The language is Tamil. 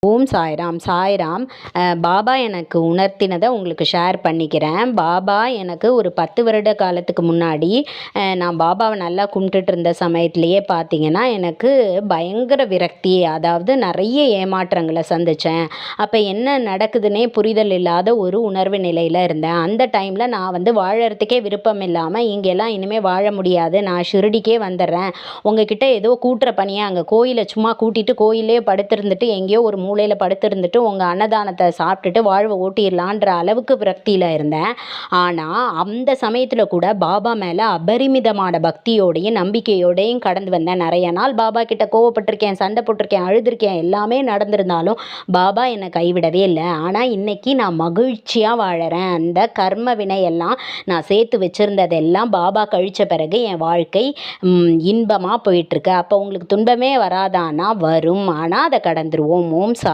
ஓம் சாய்ராம். சாய்ராம். பாபா எனக்கு உணர்த்தினதை உங்களுக்கு ஷேர் பண்ணிக்கிறேன். பாபா எனக்கு ஒரு 10 வருட காலத்துக்கு முன்னாடி நான் பாபாவை நல்லா கும்பிட்டுட்டு இருந்த சமயத்துலேயே பார்த்தீங்கன்னா எனக்கு பயங்கர விரக்தி, அதாவது நிறைய ஏமாற்றங்களை சந்தித்தேன். அப்போ என்ன நடக்குதுன்னே புரிதல் இல்லாத ஒரு உணர்வு நிலையில் இருந்தேன். அந்த டைமில் நான் வாழறதுக்கே விருப்பம் இல்லாமல் இங்கெல்லாம் இனிமேல் வாழ முடியாது, நான் ஷிரடிக்கே வந்துடுறேன், உங்ககிட்ட ஏதோ கூட்டுற பணியை அங்கே கோயிலை சும்மா கூட்டிட்டு கோயிலே படுத்திருந்துட்டு எங்கேயோ ஒரு மூலையில் படுத்திருந்துட்டு உங்கள் அன்னதானத்தை சாப்பிட்டுட்டு வாழ்வை ஓட்டிடலான்ற அளவுக்கு விரக்தியில் இருந்தேன். ஆனால் அந்த சமயத்தில் கூட பாபா மேலே அபரிமிதமான பக்தியோடையும் நம்பிக்கையோடையும் கடந்து வந்தேன். நிறைய நாள் பாபா கிட்ட கோவப்பட்டிருக்கேன், சண்டை போட்டிருக்கேன், அழுதுருக்கேன், எல்லாமே நடந்திருந்தாலும் பாபா என்னை கைவிடவே இல்லை. ஆனால் இன்னைக்கு நான் மகிழ்ச்சியாக வாழறேன். அந்த கர்ம வினையெல்லாம் நான் சேர்த்து வச்சுருந்ததெல்லாம் பாபா கழித்த பிறகு என் வாழ்க்கை இன்பமாக போயிட்டுருக்கு. அப்போ உங்களுக்கு துன்பமே வராதானா? வரும், ஆனால் அதை கடந்துருவோம். ஓம்